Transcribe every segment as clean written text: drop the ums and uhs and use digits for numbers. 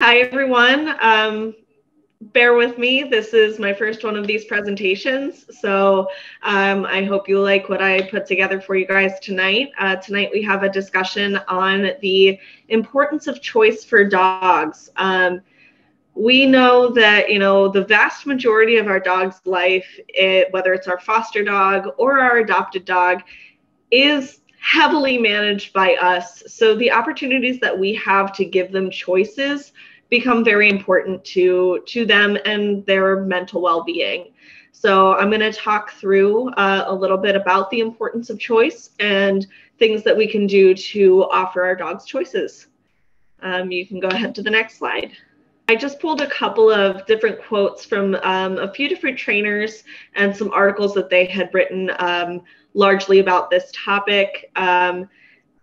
Hi, everyone. Bear with me. This is my first one of these presentations, so I hope you like what I put together for you guys tonight. Tonight we have a discussion on the importance of choice for dogs. We know that, the vast majority of our dog's life, whether it's our foster dog or our adopted dog, is heavily managed by us. So the opportunities that we have to give them choices become very important to them and their mental well-being. So I'm going to talk through a little bit about the importance of choice and things that we can do to offer our dogs choices. You can go ahead to the next slide. I just pulled a couple of different quotes from a few different trainers and some articles that they had written largely about this topic.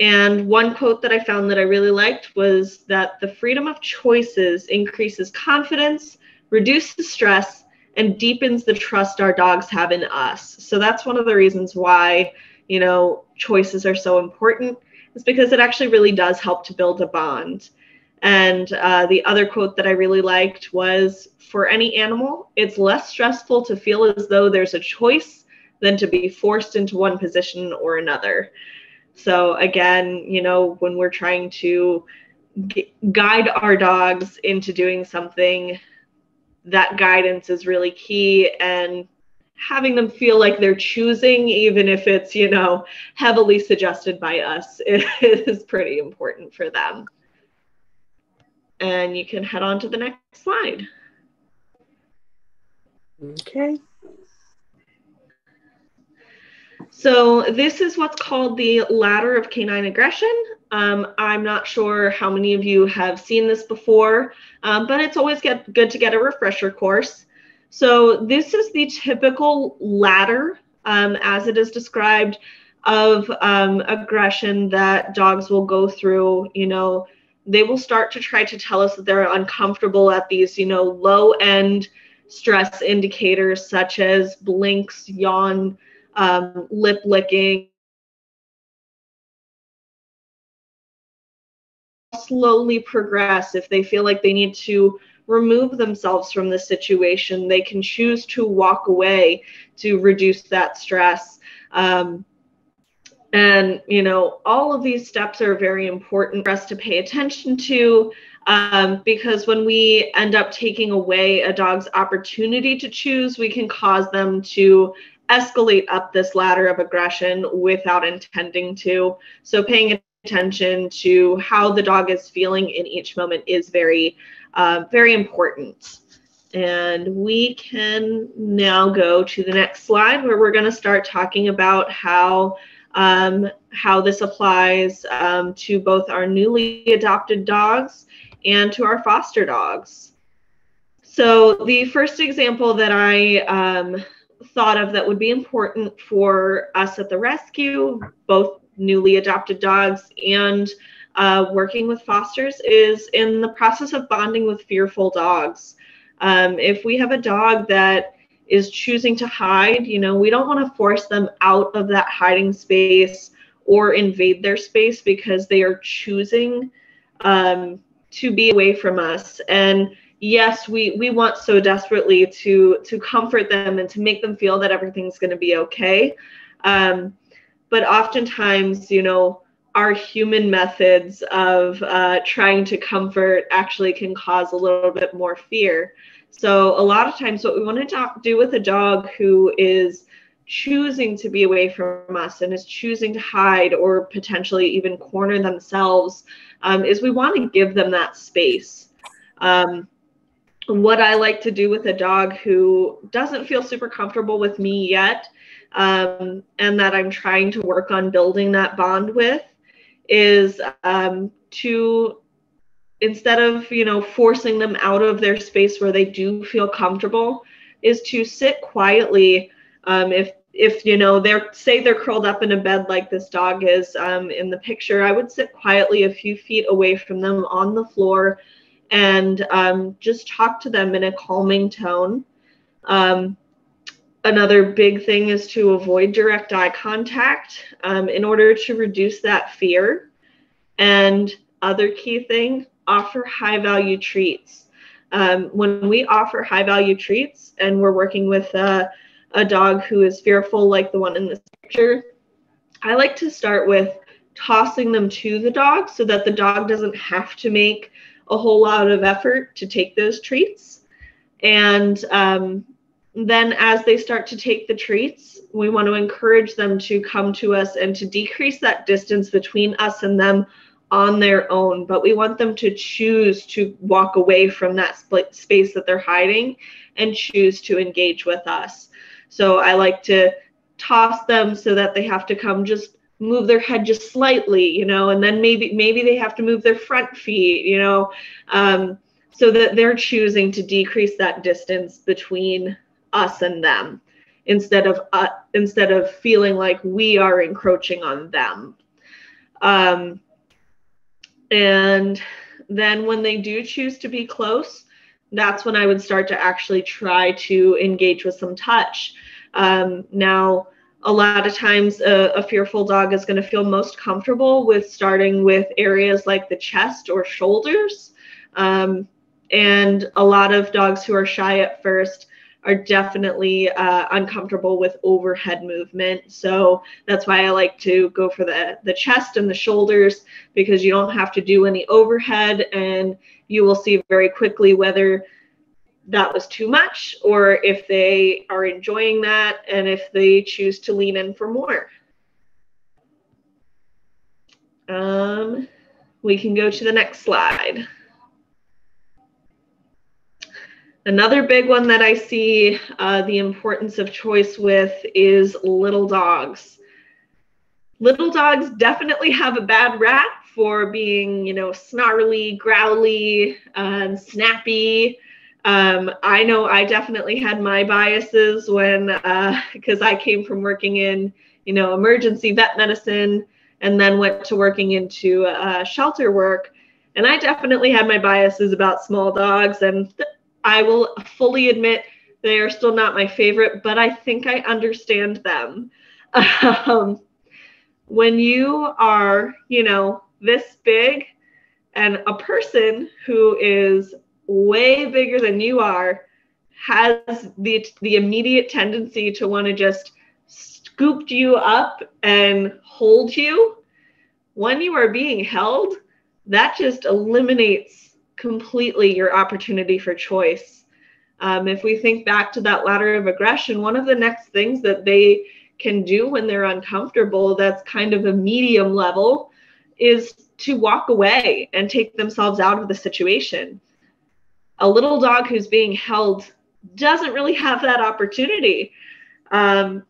And one quote that I found that I really liked was that the freedom of choices increases confidence, reduces stress, and deepens the trust our dogs have in us. So that's one of the reasons why, choices are so important, is because it actually really does help to build a bond. And the other quote that I really liked was, for any animal, it's less stressful to feel as though there's a choice than to be forced into one position or another. So again, when we're trying to guide our dogs into doing something, that guidance is really key, and having them feel like they're choosing, even if it's, heavily suggested by us, is pretty important for them. And you can head on to the next slide. Okay. So this is what's called the ladder of canine aggression. I'm not sure how many of you have seen this before, but it's always good to get a refresher course. So this is the typical ladder, as it is described, of aggression that dogs will go through. They will start to try to tell us that they're uncomfortable at these, low-end stress indicators such as blinks, yawn, lip licking. Slowly progress. If they feel like they need to remove themselves from the situation, they can choose to walk away to reduce that stress. And, all of these steps are very important for us to pay attention to, because when we end up taking away a dog's opportunity to choose, we can cause them to escalate up this ladder of aggression without intending to. So paying attention to how the dog is feeling in each moment is very, very important. And we can now go to the next slide, where we're going to start talking about how this applies to both our newly adopted dogs and to our foster dogs. So the first example that I thought of that would be important for us at the rescue, both newly adopted dogs and working with fosters, is in the process of bonding with fearful dogs. If we have a dog that is choosing to hide, we don't want to force them out of that hiding space or invade their space because they are choosing to be away from us. And yes, we want so desperately to comfort them and to make them feel that everything's going to be okay. But oftentimes, our human methods of trying to comfort actually can cause a little bit more fear. So a lot of times what we want to do with a dog who is choosing to be away from us and is choosing to hide or potentially even corner themselves is we want to give them that space. What I like to do with a dog who doesn't feel super comfortable with me yet, and that I'm trying to work on building that bond with, is to, instead of, forcing them out of their space where they do feel comfortable, is to sit quietly. If they're curled up in a bed like this dog is in the picture, I would sit quietly a few feet away from them on the floor and just talk to them in a calming tone. Another big thing is to avoid direct eye contact in order to reduce that fear. And other key thing, offer high value treats. When we offer high value treats and we're working with a dog who is fearful, like the one in this picture, I like to start with tossing them to the dog so that the dog doesn't have to make a whole lot of effort to take those treats. And then as they start to take the treats, we want to encourage them to come to us and to decrease that distance between us and them on their own. But we want them to choose to walk away from that space that they're hiding and choose to engage with us. So I like to toss them so that they have to come, just move their head just slightly, you know, and then maybe they have to move their front feet, you know, so that they're choosing to decrease that distance between us and them instead of feeling like we are encroaching on them. And then when they do choose to be close, that's when I would start to actually try to engage with some touch. Now, a lot of times a fearful dog is going to feel most comfortable with starting with areas like the chest or shoulders. And a lot of dogs who are shy at first are definitely uncomfortable with overhead movement. So that's why I like to go for the chest and the shoulders, because you don't have to do any overhead, and you will see very quickly whether that was too much or if they are enjoying that and if they choose to lean in for more. We can go to the next slide. Another big one that I see the importance of choice with is little dogs. Little dogs definitely have a bad rap for being, you know, snarly, growly, snappy. I know I definitely had my biases when, because I came from working in, you know, emergency vet medicine and then went to working into shelter work. And I definitely had my biases about small dogs, and I will fully admit they are still not my favorite, but I think I understand them. When you are, you know, this big and a person who is way bigger than you are has the immediate tendency to want to just scoop you up and hold you, when you are being held, that just eliminates completely your opportunity for choice. If we think back to that ladder of aggression, one of the next things that they can do when they're uncomfortable, that's kind of a medium level, is to walk away and take themselves out of the situation. A little dog who's being held doesn't really have that opportunity. And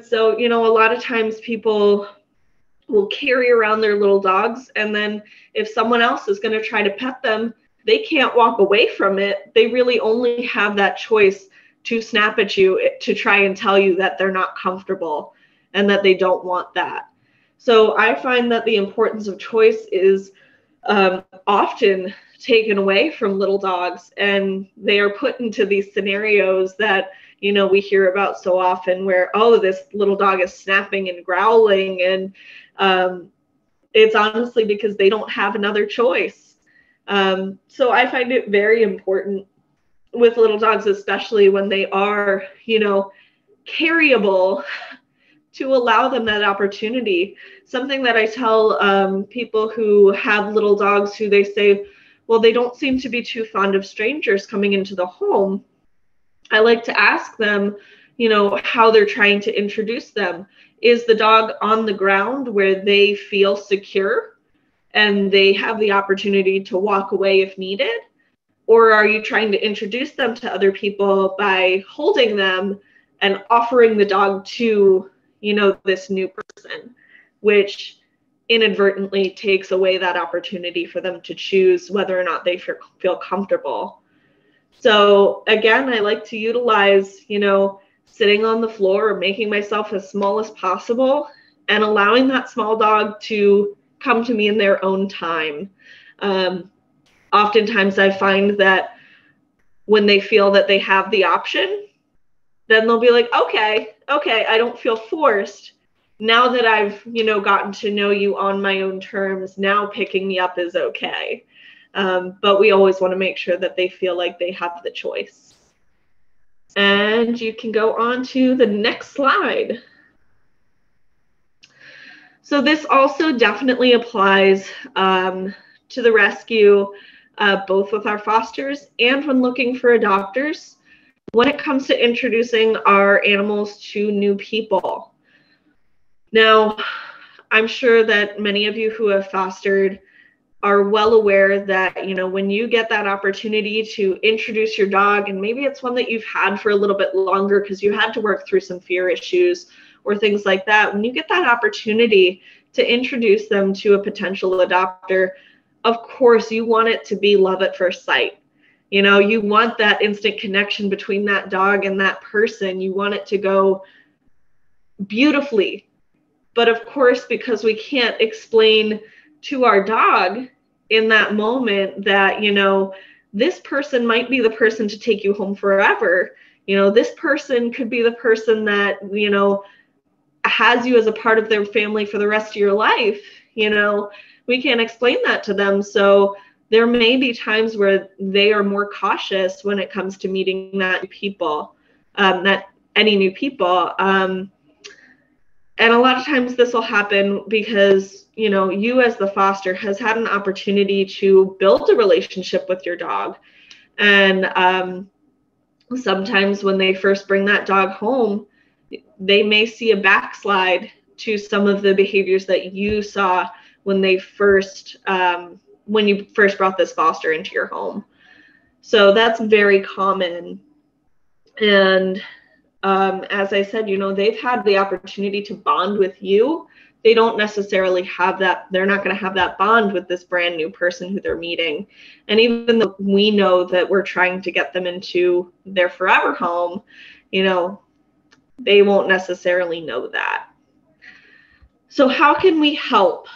so, you know, a lot of times people will carry around their little dogs, and then if someone else is going to try to pet them, they can't walk away from it. They really only have that choice to snap at you, to try and tell you that they're not comfortable and that they don't want that. So I find that the importance of choice is often taken away from little dogs, and they are put into these scenarios that, you know, we hear about so often where, oh, this little dog is snapping and growling, and it's honestly because they don't have another choice. So I find it very important with little dogs, especially when they are, you know, carryable, to allow them that opportunity. Something that I tell people who have little dogs who they say, well, they don't seem to be too fond of strangers coming into the home. I like to ask them, you know, how they're trying to introduce them. Is the dog on the ground where they feel secure and they have the opportunity to walk away if needed? Or are you trying to introduce them to other people by holding them and offering the dog to, you know, this new person, which inadvertently takes away that opportunity for them to choose whether or not they feel comfortable. So again, I like to utilize, you know, sitting on the floor or making myself as small as possible and allowing that small dog to come to me in their own time. Oftentimes I find that when they feel that they have the option, then they'll be like, okay, I don't feel forced. Now that I've, you know, gotten to know you on my own terms, now picking me up is okay. But we always want to make sure that they feel like they have the choice. And you can go on to the next slide. So this also definitely applies to the rescue, both with our fosters and when looking for adopters, when it comes to introducing our animals to new people. Now, I'm sure that many of you who have fostered are well aware that, you know, when you get that opportunity to introduce your dog, and maybe it's one that you've had for a little bit longer because you had to work through some fear issues or things like that, when you get that opportunity to introduce them to a potential adopter, of course, you want it to be love at first sight. You know, you want that instant connection between that dog and that person. You want it to go beautifully. But of course, because we can't explain to our dog in that moment that, you know, this person might be the person to take you home forever. You know, this person could be the person that, you know, has you as a part of their family for the rest of your life. You know, we can't explain that to them. So there may be times where they are more cautious when it comes to meeting that people, any new people. And a lot of times this will happen because, you know, you as the foster has had an opportunity to build a relationship with your dog. And sometimes when they first bring that dog home, they may see a backslide to some of the behaviors that you saw when they first, when you first brought this foster into your home. So that's very common. And as I said, you know, they've had the opportunity to bond with you. They don't necessarily have that. They're not going to have that bond with this brand new person who they're meeting. And even though we know that we're trying to get them into their forever home, you know, they won't necessarily know that. So how can we help?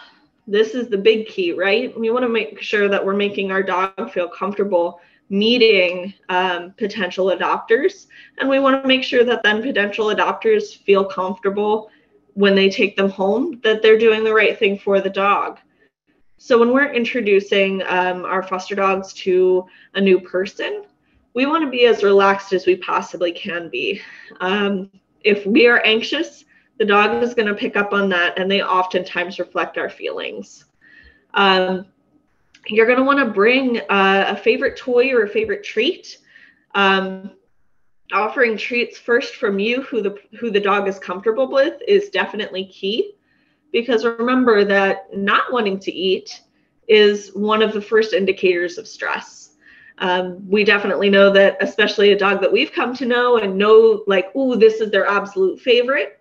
This is the big key, right? We want to make sure that we're making our dog feel comfortable meeting potential adopters, and we want to make sure that then potential adopters feel comfortable when they take them home, that they're doing the right thing for the dog. So when we're introducing our foster dogs to a new person, we want to be as relaxed as we possibly can be. If we are anxious, the dog is going to pick up on that, and they oftentimes reflect our feelings. You're going to want to bring a favorite toy or a favorite treat. Offering treats first from you, who the dog is comfortable with, is definitely key. Because remember that not wanting to eat is one of the first indicators of stress. We definitely know that, especially a dog that we've come to know and know, like, ooh, this is their absolute favorite.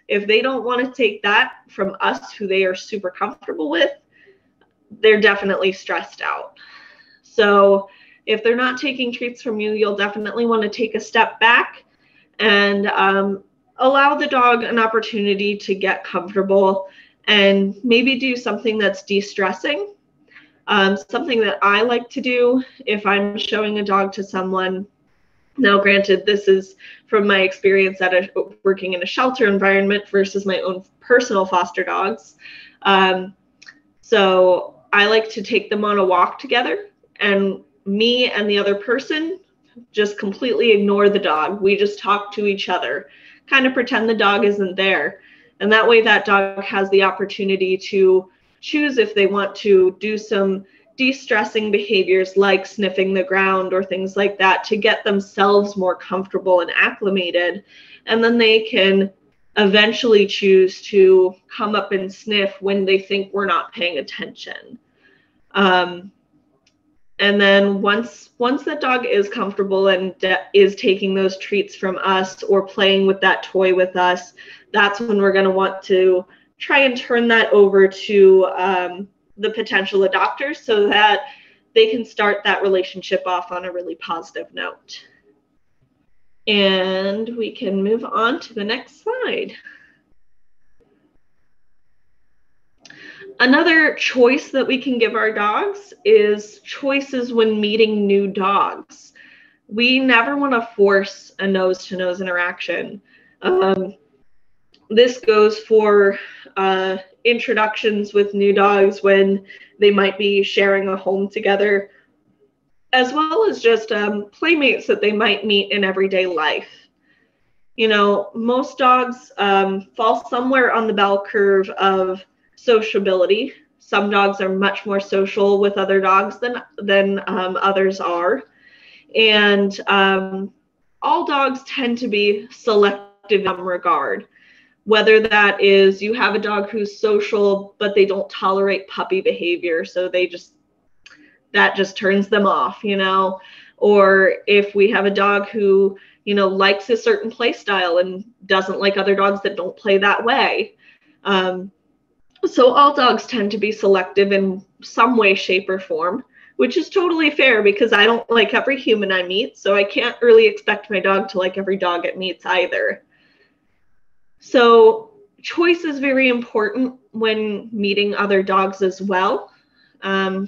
If they don't want to take that from us, who they are super comfortable with, they're definitely stressed out. So if they're not taking treats from you, you'll definitely want to take a step back and allow the dog an opportunity to get comfortable and maybe do something that's de-stressing. Something that I like to do if I'm showing a dog to someone. Now, granted, this is from my experience working in a shelter environment versus my own personal foster dogs. So I like to take them on a walk together, and me and the other person just completely ignore the dog. We just talk to each other, kind of pretend the dog isn't there. And that way that dog has the opportunity to choose if they want to do some de-stressing behaviors like sniffing the ground or things like that to get themselves more comfortable and acclimated. And then they can eventually choose to come up and sniff when they think we're not paying attention. And then once that dog is comfortable and is taking those treats from us or playing with that toy with us, that's when we're going to want to try and turn that over to the potential adopters so that they can start that relationship off on a really positive note. And we can move on to the next slide. Another choice that we can give our dogs is choices when meeting new dogs. We never want to force a nose-to-nose interaction. This goes for introductions with new dogs when they might be sharing a home together, as well as just playmates that they might meet in everyday life. You know, most dogs fall somewhere on the bell curve of sociability. Some dogs are much more social with other dogs than others are. And all dogs tend to be selective in some regard. Whether that is you have a dog who's social, but they don't tolerate puppy behavior, so that just turns them off, you know. Or if we have a dog who, you know, likes a certain play style and doesn't like other dogs that don't play that way. So all dogs tend to be selective in some way, shape, or form, which is totally fair because I don't like every human I meet, so I can't really expect my dog to like every dog it meets either. So choice is very important when meeting other dogs as well.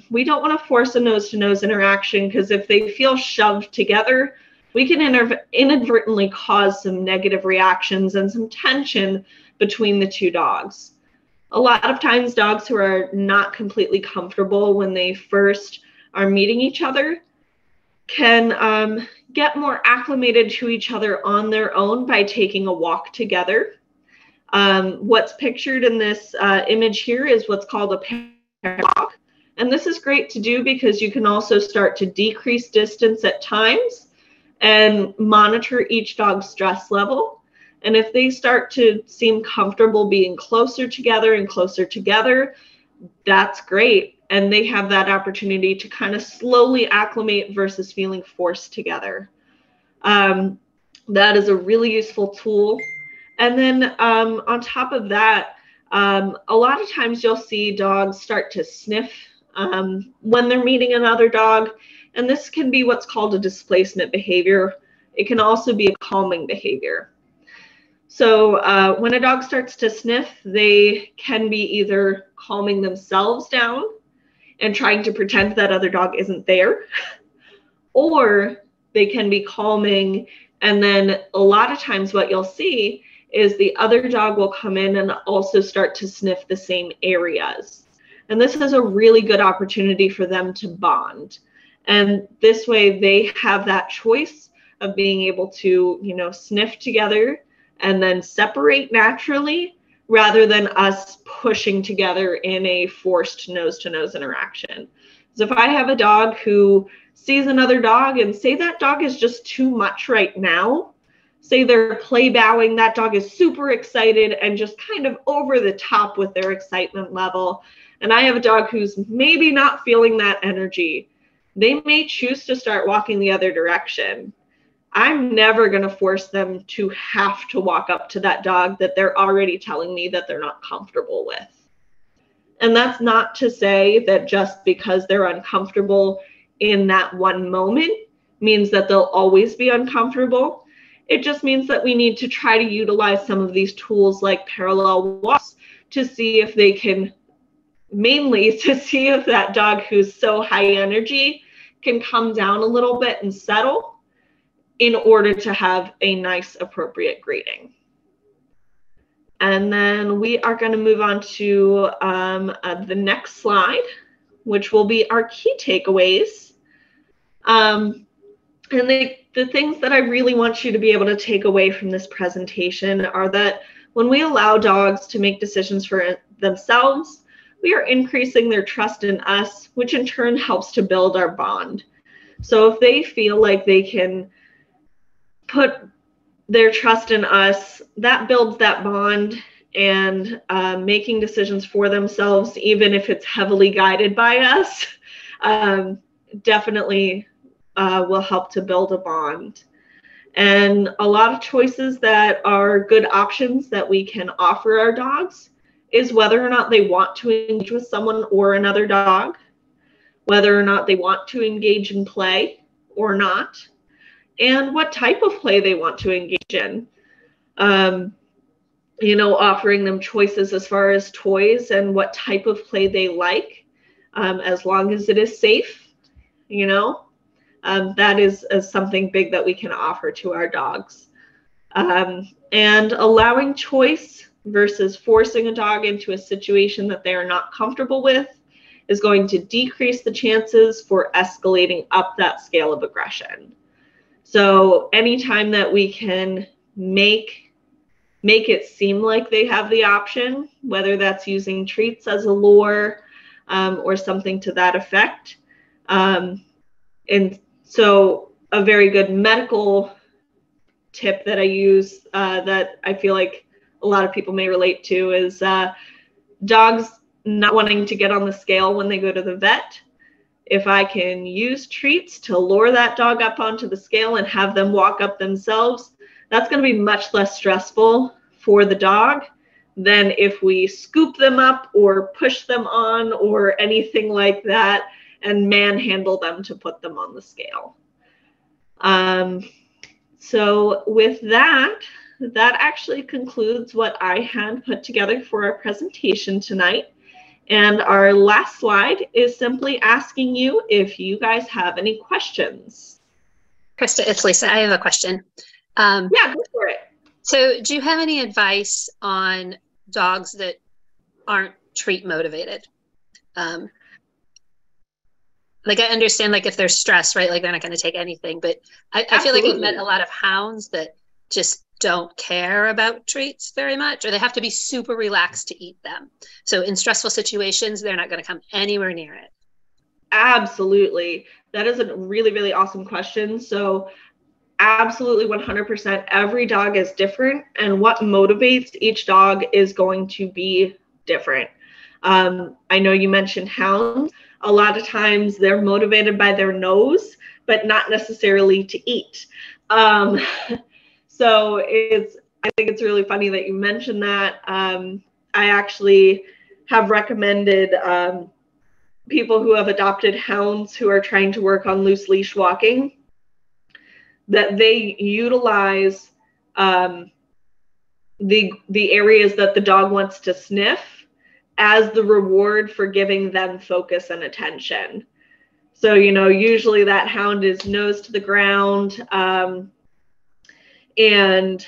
We don't want to force a nose-to-nose interaction because if they feel shoved together, we can inadvertently cause some negative reactions and some tension between the two dogs. A lot of times dogs who are not completely comfortable when they first are meeting each other can get more acclimated to each other on their own by taking a walk together. What's pictured in this image here is what's called a pair walk. And this is great to do because you can also start to decrease distance at times and monitor each dog's stress level. And if they start to seem comfortable being closer together, that's great. And they have that opportunity to kind of slowly acclimate versus feeling forced together. That is a really useful tool. And then on top of that, a lot of times you'll see dogs start to sniff when they're meeting another dog. And this can be what's called a displacement behavior. It can also be a calming behavior. So when a dog starts to sniff, they can be either calming themselves down and trying to pretend that other dog isn't there, or they can be calming. And then a lot of times what you'll see is the other dog will come in and also start to sniff the same areas. And this is a really good opportunity for them to bond. And this way they have that choice of being able to, you know, sniff together and then separate naturally rather than us pushing together in a forced nose-to-nose interaction. So if I have a dog who sees another dog and say that dog is just too much right now, say they're play bowing, that dog is super excited and just kind of over the top with their excitement level, and I have a dog who's maybe not feeling that energy, they may choose to start walking the other direction. I'm never going to force them to have to walk up to that dog that they're already telling me that they're not comfortable with. And that's not to say that just because they're uncomfortable in that one moment means that they'll always be uncomfortable. It just means that we need to try to utilize some of these tools like parallel walks to see if they can, mainly to see if that dog who's so high energy can come down a little bit and settle in order to have a nice, appropriate greeting. And then we are going to move on to the next slide, which will be our key takeaways. And the things that I really want you to be able to take away from this presentation are that when we allow dogs to make decisions for themselves, we are increasing their trust in us, which in turn helps to build our bond. So if they feel like they can put their trust in us, that builds that bond, and making decisions for themselves, even if it's heavily guided by us, definitely will help to build a bond. And a lot of choices that are good options that we can offer our dogs is whether or not they want to engage with someone or another dog, whether or not they want to engage in play or not, and what type of play they want to engage in. You know, offering them choices as far as toys and what type of play they like, as long as it is safe, you know, that is something big that we can offer to our dogs. And allowing choice versus forcing a dog into a situation that they are not comfortable with is going to decrease the chances for escalating up that scale of aggression. So anytime that we can make it seem like they have the option, whether that's using treats as a lure or something to that effect. And so a very good medical tip that I use that I feel like a lot of people may relate to is dogs not wanting to get on the scale when they go to the vet. If I can use treats to lure that dog up onto the scale and have them walk up themselves, that's going to be much less stressful for the dog than if we scoop them up or push them on or anything like that and manhandle them to put them on the scale. So with that, that actually concludes what I had put together for our presentation tonight. And our last slide is simply asking you if you guys have any questions. Krista, it's Lisa. I have a question. Yeah, go for it. So do you have any advice on dogs that aren't treat motivated? Like I understand, like if they're stressed, right? Like they're not going to take anything, but I feel like I've met a lot of hounds that just don't care about treats very much, or they have to be super relaxed to eat them. So in stressful situations, they're not going to come anywhere near it. Absolutely. That is a really, really awesome question. So absolutely 100%. Every dog is different, and what motivates each dog is going to be different. I know you mentioned hounds. A lot of times they're motivated by their nose, but not necessarily to eat. So I think it's really funny that you mentioned that. I actually have recommended people who have adopted hounds who are trying to work on loose leash walking that they utilize the areas that the dog wants to sniff as the reward for giving them focus and attention. So, usually that hound is nose to the ground and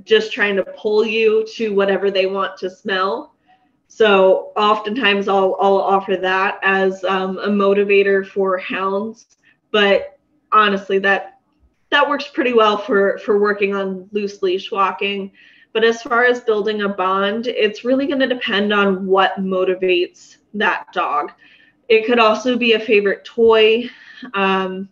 just trying to pull you to whatever they want to smell. So oftentimes I'll offer that as a motivator for hounds. But honestly, that works pretty well for working on loose leash walking. But as far as building a bond, it's really going to depend on what motivates that dog. It could also be a favorite toy. And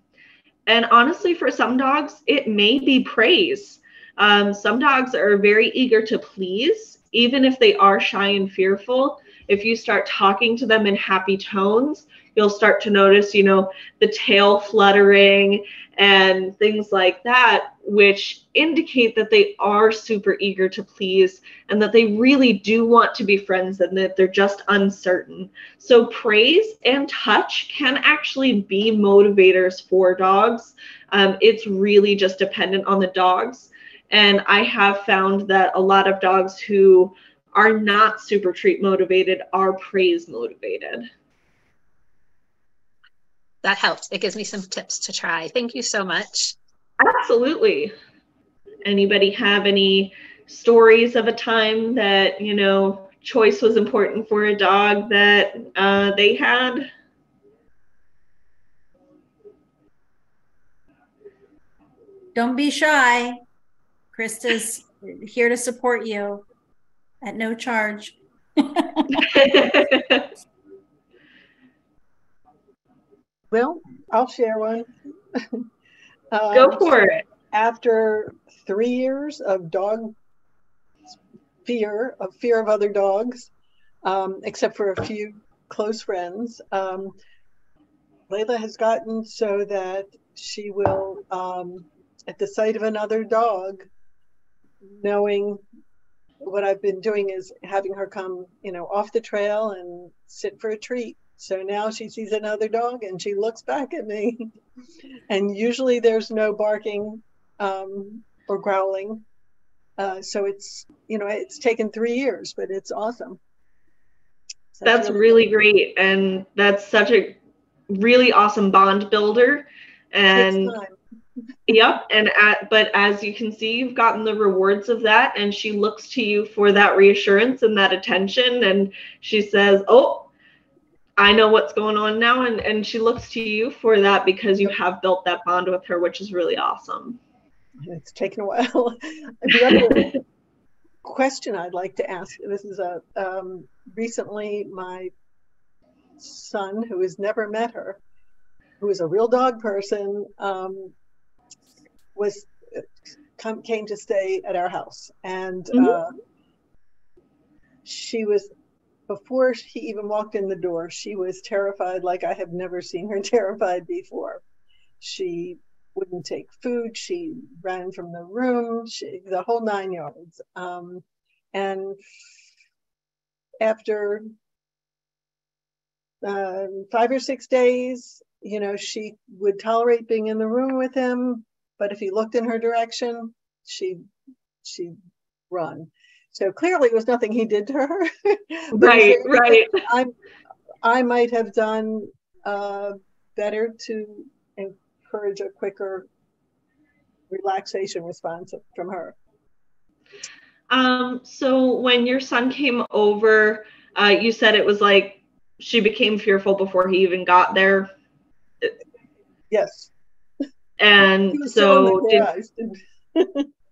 honestly, for some dogs, it may be praise. Some dogs are very eager to please, even if they are shy and fearful. If you start talking to them in happy tones, you'll start to notice, the tail fluttering and things like that, which indicate that they are super eager to please and that they really do want to be friends and that they're just uncertain. So praise and touch can actually be motivators for dogs. It's really just dependent on the dogs. And I have found that a lot of dogs who are not super treat motivated are praise motivated. That helps. It gives me some tips to try. Thank you so much. Absolutely. Anybody have any stories of a time that, choice was important for a dog that they had? Don't be shy. Krista's here to support you at no charge. Well, I'll share one. Go for it. After 3 years of dog fear of other dogs, except for a few close friends, Layla has gotten so that she will, at the sight of another dog, knowing what I've been doing is having her come, off the trail and sit for a treat. So now she sees another dog and she looks back at me. And usually there's no barking or growling. So it's, it's taken 3 years, but it's awesome. So that's really great. And that's such a really awesome bond builder. And Yep. But as you can see, you've gotten the rewards of that, and she looks to you for that reassurance and that attention. And she says, "Oh, I know what's going on now." And she looks to you for that because you have built that bond with her, which is really awesome. It's taken a while. The other question I'd like to ask, this is recently my son, who has never met her, who is a real dog person, came to stay at our house, and she was, before he even walked in the door, she was terrified like I have never seen her terrified before. She wouldn't take food. She ran from the room, the whole 9 yards. And after 5 or 6 days, she would tolerate being in the room with him, but if he looked in her direction, she'd run. So clearly it was nothing he did to her. Right. I might have done better to encourage a quicker relaxation response from her. So when your son came over, you said it was like she became fearful before he even got there. Yes. And he was so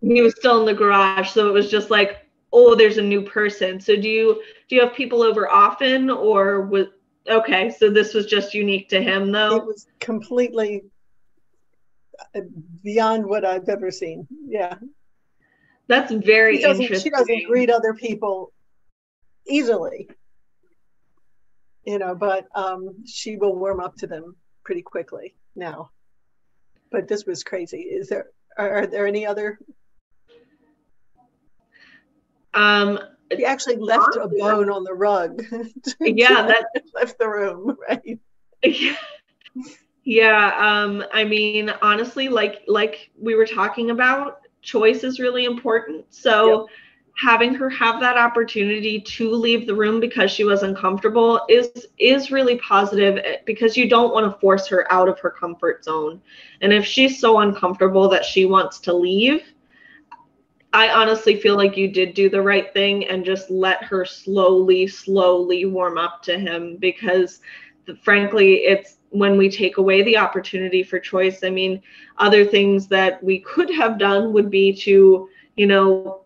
he was still in the garage. So it was just like, oh, there's a new person. So do you have people over often, or okay, so this was just unique to him though? It was completely beyond what I've ever seen. Yeah. That's very interesting. She doesn't greet other people easily, but she will warm up to them pretty quickly now. But this was crazy. Are there any other? He actually left a bone on the rug. Yeah, that left the room, right? Yeah, I mean, honestly, like we were talking about, choice is really important. So having her have that opportunity to leave the room because she was uncomfortable is really positive, because you don't want to force her out of her comfort zone. And if she's so uncomfortable that she wants to leave, I honestly feel like you did do the right thing and just let her slowly warm up to him, because frankly, it's when we take away the opportunity for choice. I mean, other things that we could have done would be to,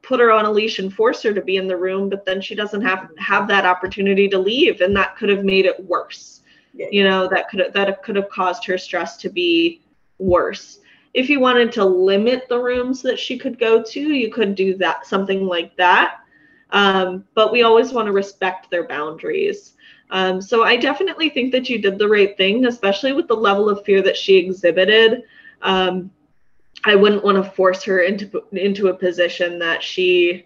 put her on a leash and force her to be in the room, but then she doesn't have that opportunity to leave, and that could have made it worse. That could have caused her stress to be worse. If you wanted to limit the rooms that she could go to, you could do that, something like that. But we always want to respect their boundaries. So I definitely think that you did the right thing, especially with the level of fear that she exhibited. I wouldn't want to force her into a position that she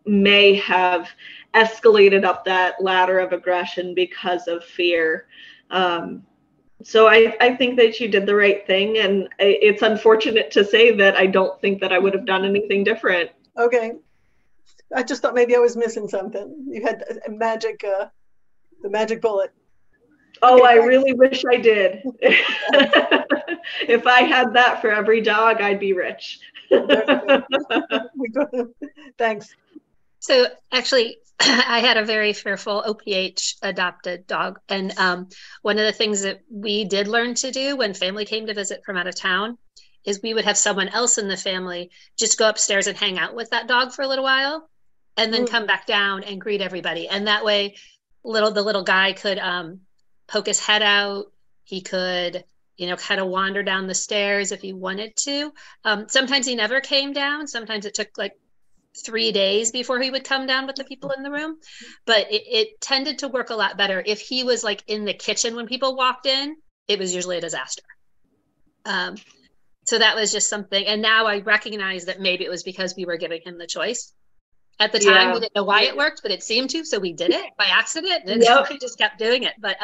may have escalated up that ladder of aggression because of fear. So I think that you did the right thing, and it's unfortunate to say that I don't think that I would have done anything different. Okay. I just thought maybe I was missing something. You had the magic bullet. Oh, okay, I really wish I did. If I had that for every dog, I'd be rich. Thanks. So actually, I had a very fearful OPH adopted dog. And one of the things that we did learn to do when family came to visit from out of town is we would have someone else in the family just go upstairs and hang out with that dog for a little while, and then come back down and greet everybody. And that way, the little guy could poke his head out. He could, kind of wander down the stairs if he wanted to. Sometimes he never came down. Sometimes it took like 3 days before he would come down with the people in the room. But it tended to work a lot better. If he was like in the kitchen when people walked in, it was usually a disaster. So that was just something. And now I recognize that maybe it was because we were giving him the choice. At the time, we didn't know why it worked, but it seemed to. So we did it by accident, and we just kept doing it. But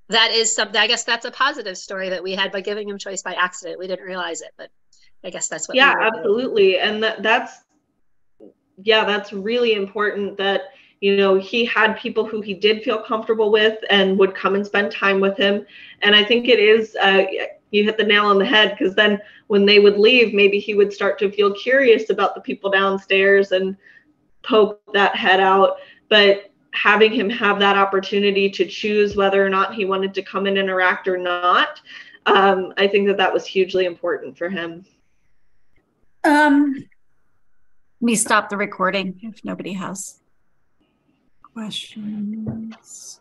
that is something, I guess that's a positive story that we had by giving him choice by accident. We didn't realize it, but I guess that's what. Yeah, absolutely. And that's really important that, he had people who he did feel comfortable with and would come and spend time with him. And I think it is, you hit the nail on the head, because then when they would leave, maybe he would start to feel curious about the people downstairs and poke that head out. But having him have that opportunity to choose whether or not he wanted to come and interact or not, I think that that was hugely important for him. Let me stop the recording if nobody has questions.